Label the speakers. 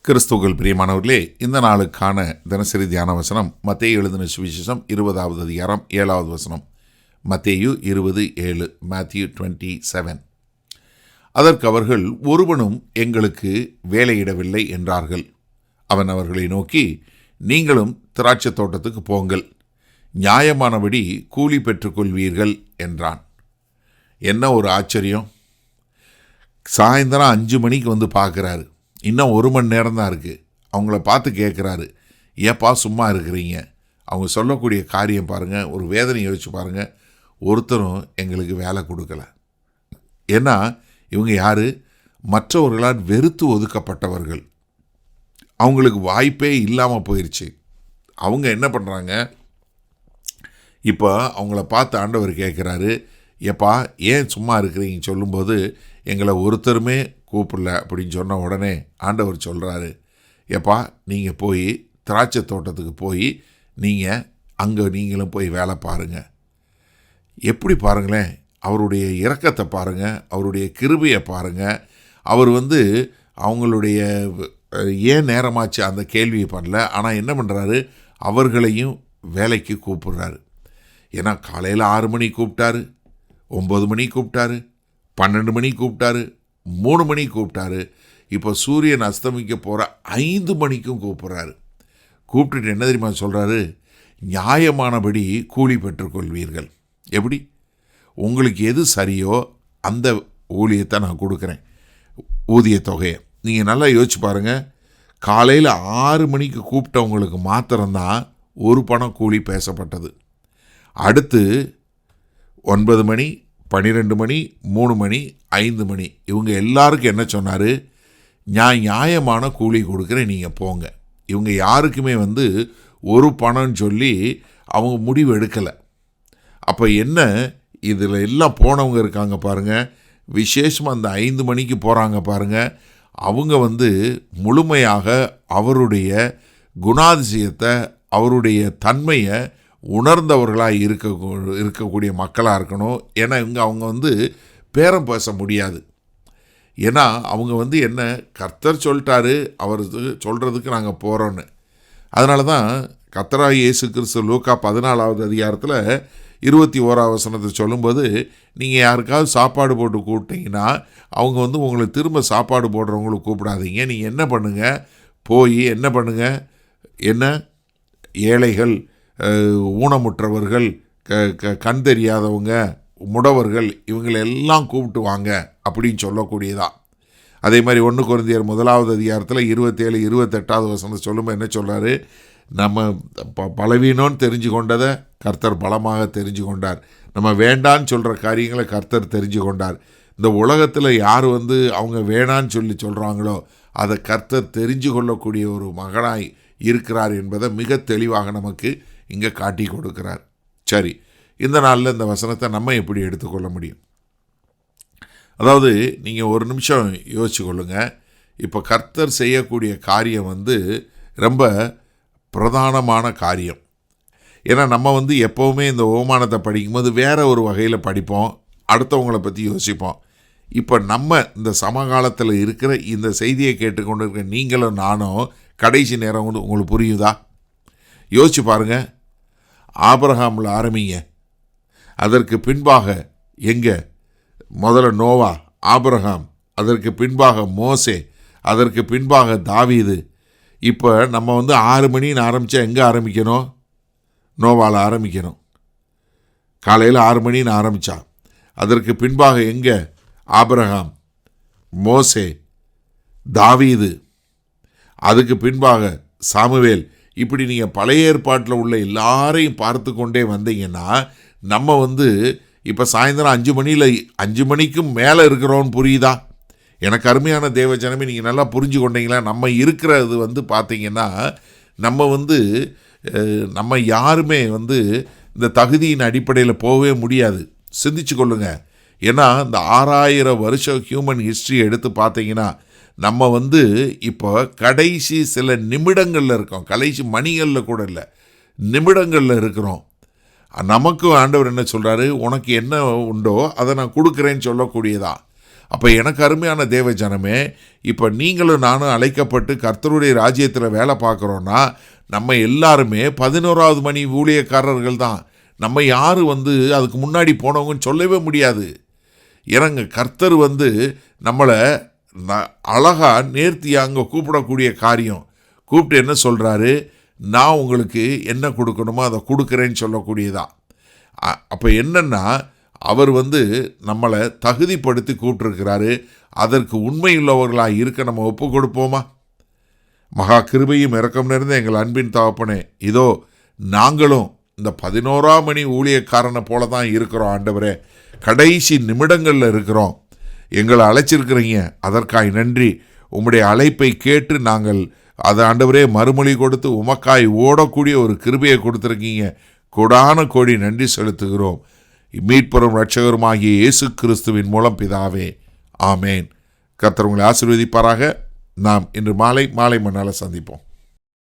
Speaker 1: கிறிஸ்துவுக்குள் பிரியமானவர்களே, இந்த நாளுக்கான தினசரி தியான வசனம் மத்தேயு எழுதின சுவிசேஷம் 20வது அதிகாரம் 7வது வசனம். மத்தேயு 20:7. Matthew 20:7. அதற்கு அவர்கள், ஒருவனும் எங்களுக்கு வேலையிடவில்லை என்றார்கள். அவன் அவர்களை நோக்கி, நீங்களும் திராட்சை தோட்டத்துக்கு போங்கள், நியாயமானபடி கூலி பெற்றுக்கொள்வீர்கள் என்றான். என்ன ஒரு ஆச்சரியம்! சாயந்தரம் 5 மணிக்கு வந்து பார்க்குறாரு. இன்னும் 1 மணி நேரம் தான் இருக்குது. அவங்கள பார்த்து கேட்குறாரு, ஏப்பா சும்மா இருக்கிறீங்க? அவங்க சொல்லக்கூடிய காரியம் பாருங்கள், ஒரு வேதனை யோசிச்சு பாருங்கள். ஒருத்தரும் எங்களுக்கு வேலை கொடுக்கல. ஏன்னா இவங்க யார்? மற்றவர்களால் வெறுத்து ஒதுக்கப்பட்டவர்கள். அவங்களுக்கு வாய்ப்பே இல்லாமல் போயிடுச்சு. அவங்க என்ன பண்ணுறாங்க? இப்போ அவங்கள பார்த்து ஆண்டவர் கேட்குறாரு, ஏப்பா ஏன் சும்மா இருக்கிறீங்க சொல்லும்போது எங்களை ஒருத்தருமே கூப்பிடல அப்படின்னு சொன்ன உடனே ஆண்டவர் சொல்கிறாரு, ஏப்பா நீங்கள் போய் திராட்சை தோட்டத்துக்கு போய் நீங்களும் போய் வேலை பாருங்கள். எப்படி பாருங்களேன், அவருடைய இரக்கத்தை பாருங்கள், அவருடைய கிருபையை பாருங்கள். அவர் அவங்களுடைய ஏன் நேரமாச்சு அந்த கேள்வியை பண்ணல. ஆனால் என்ன பண்ணுறாரு? அவர்களையும் வேலைக்கு கூப்பிடுறாரு. ஏன்னா காலையில் 6 மணிக்கு கூப்பிட்டாரு, 9 மணிக்கு கூப்பிட்டாரு, 12 மணிக்கு கூப்பிட்டாரு, 3 மணிக்கு கூப்பிட்டாரு. இப்போ சூரியன் அஸ்தமிக்க போகிற 5 மணிக்கும் கூப்பிட்றாரு. கூப்பிட்டுட்டு என்ன தெரியுமா சொல்கிறாரு? நியாயமானபடி கூலி பெற்றுக்கொள்வீர்கள். எப்படி? உங்களுக்கு எது சரியோ அந்த ஊழியத்தை நான் கொடுக்குறேன், ஊதிய தொகையை. நீங்கள் நல்லா யோசிச்சு பாருங்கள். காலையில் 6 மணிக்கு கூப்பிட்டவங்களுக்கு மாத்திரம்தான் ஒரு பணம் கூலி பேசப்பட்டது. அடுத்து 9 மணி, 12 மணி, 3 மணி, 5 மணி, இவங்க எல்லாருக்கும் என்ன சொன்னார்? நியாயமான கூலி கொடுக்குறேன், நீங்கள் போங்க. இவங்க யாருக்குமே ஒரு பணம்னு சொல்லி அவங்க முடிவு எடுக்கலை. அப்போ என்ன, இதில் எல்லாம் போனவங்க இருக்காங்க பாருங்கள். விசேஷமாக அந்த 5 மணிக்கு போகிறாங்க பாருங்கள். அவங்க முழுமையாக அவருடைய குணாதிசயத்தை, அவருடைய தன்மையை உணர்ந்தவர்களாக இருக்கக்கூடிய மக்களாக இருக்கணும். ஏன்னா அவங்க பேரம் பேச முடியாது. ஏன்னா அவங்க என்ன, கர்த்தர் சொல்லிட்டாரு, அவர் சொல்கிறதுக்கு நாங்கள் போகிறோன்னு. அதனால தான் கர்த்தராகிய இயேசு கிறிஸ்து லூக்கா 14வது அதிகாரத்தில் 21வது வசனத்தை சொல்லும்போது, நீங்கள் யாருக்காவது சாப்பாடு போட்டு கூப்பிட்டீங்கன்னா அவங்க உங்களுக்கு திரும்ப சாப்பாடு போடுறவங்களுக்கு கூப்பிடாதீங்க. நீங்கள் என்ன பண்ணுங்கள்? போய் என்ன பண்ணுங்கள்? என்ன, ஏழைகள், ஊனமுற்றவர்கள், கண் தெரியாதவங்க, முடவர்கள், இவங்களெல்லாம் கூப்பிட்டு வாங்க அப்படின்னு சொல்லக்கூடியதா. அதே மாதிரி 1 கொரிந்தியர் 1வது அதிகாரத்தில் 27, 28வது வசனம் சொல்லும்போது என்ன சொல்கிறாரு? நம்ம பலவீனம்னு தெரிஞ்சு கொண்டதை கர்த்தர் பலமாக தெரிஞ்சு கொண்டார். நம்ம வேண்டான்னு சொல்கிற காரியங்களை கர்த்தர் தெரிஞ்சு கொண்டார். இந்த உலகத்தில் யார் அவங்க வேணான்னு சொல்கிறாங்களோ அதை கர்த்தர் தெரிஞ்சு கொள்ளக்கூடிய ஒரு மகனாய் இருக்கிறார் என்பதை மிக தெளிவாக நமக்கு இங்கே காட்டி கொடுக்கிறார். சரி, இந்த நாளில் இந்த வசனத்தை நம்ம எப்படி எடுத்துக்கொள்ள முடியும்? அதாவது நீங்கள் ஒரு நிமிஷம் யோசிச்சு கொள்ளுங்கள். இப்போ கர்த்தர் செய்யக்கூடிய காரியம் ரொம்ப பிரதானமான காரியம். ஏன்னா நம்ம எப்போவுமே இந்த ஓமானத்தை படிக்கும்போது வேற ஒரு வகையில் படிப்போம், அடுத்தவங்களை பற்றி யோசிப்போம். இப்போ நம்ம இந்த சமகாலத்தில் இருக்கிற இந்த செய்தியை கேட்டுக்கொண்டு இருக்கிற நீங்களும் நானும் கடைசி நேரம் உங்களுக்கு புரியுதா? யோசிச்சு பாருங்கள். ஆபிரகாமில் ஆரம்பிங்க. அதற்கு பின்பாக எங்கே? முதல்ல நோவா, ஆபிரகாம், அதற்கு பின்பாக மோசே, அதற்கு பின்பாக தாவீது. இப்போ நம்ம 6 மணின்னு ஆரம்பித்தா எங்கே ஆரம்பிக்கணும்? நோவாவில் ஆரம்பிக்கணும். காலையில் 6 மணின்னு ஆரம்பித்தா அதற்கு பின்பாக எங்கே? ஆபிரகாம், மோசே, தாவீது, அதுக்கு பின்பாக சாமுவேல். இப்படி நீங்கள் பழைய ஏற்பாட்டில் உள்ள எல்லாரையும் பார்த்து கொண்டே வந்தீங்கன்னா நம்ம இப்போ சாயந்தரம் 5 மணிக்கும் மேலே இருக்கிறோன்னு புரியுதா? எனக்கு அருமையான தேவஜனமே, நீங்கள் நல்லா புரிஞ்சு கொண்டீங்களா? நம்ம இருக்கிறது பார்த்தீங்கன்னா நம்ம யாருமே இந்த தகுதியின் அடிப்படையில் போகவே முடியாது. சிந்திச்சு கொள்ளுங்க. ஏன்னா இந்த 6000 வருஷம் ஹியூமன் ஹிஸ்ட்ரி எடுத்து பார்த்தீங்கன்னா நம்ம இப்போ கடைசி சில நிமிடங்களில் இருக்கோம். கடைசி மணிகளில் கூட இல்லை, நிமிடங்களில் இருக்கிறோம். நமக்கும் ஆண்டவர் என்ன சொல்கிறாரு? உனக்கு என்ன உண்டோ அதை நான் கொடுக்குறேன்னு சொல்லக்கூடியதா. அப்போ எனக்கு அருமையான தேவ ஜனமே, இப்போ நீங்களும் நானும் அழைக்கப்பட்டு கர்த்தருடைய ராஜ்யத்தில் வேலை பார்க்குறோன்னா நம்ம எல்லாருமே 11வது மணி ஊழியக்காரர்கள் தான். நம்ம யார் அதுக்கு முன்னாடி போனவங்கன்னு சொல்லவே முடியாது. ஏன்னாங்க கர்த்தர் நம்மளை அழகாக நேர்த்தியாக அங்கே கூப்பிடக்கூடிய காரியம். கூப்பிட்டு என்ன சொல்கிறாரு, நான் உங்களுக்கு என்ன கொடுக்கணுமோ அதை கொடுக்குறேன்னு சொல்லக்கூடியதா. அப்போ என்னென்னா அவர் நம்மளை தகுதிப்படுத்தி கூப்பிட்டுருக்கிறாரு. அதற்கு உண்மையுள்ளவர்களாக இருக்க நம்ம ஒப்பு கொடுப்போமா? மகா கிருபையும் இரக்கம் நிறைந்த எங்கள் அன்பின் தகப்பனே, இதோ நாங்களும் இந்த 11ஆம் மணி ஊழியக்காரனை போல தான் இருக்கிறோம் ஆண்டவரே. கடைசி நிமிடங்களில் இருக்கிறோம். எங்களை அழைச்சிருக்கிறீங்க, அதற்காய் நன்றி. உம்முடைய அழைப்பை கேட்டு நாங்கள் அதை ஆண்டவரே மறுமொழி கொடுத்து உமக்காய் ஓடக்கூடிய ஒரு கிருபையை கொடுத்துருக்கீங்க. கொடான கோடி நன்றி செலுத்துகிறோம். மீட்பரும் இரட்சகருமாகிய இயேசு கிறிஸ்துவின் மூலம் பிதாவே, ஆமேன். கர்த்தர் உங்களை ஆசீர்வதிப்பாராக. நாம் இன்று மாலை மண்ணால் சந்திப்போம்.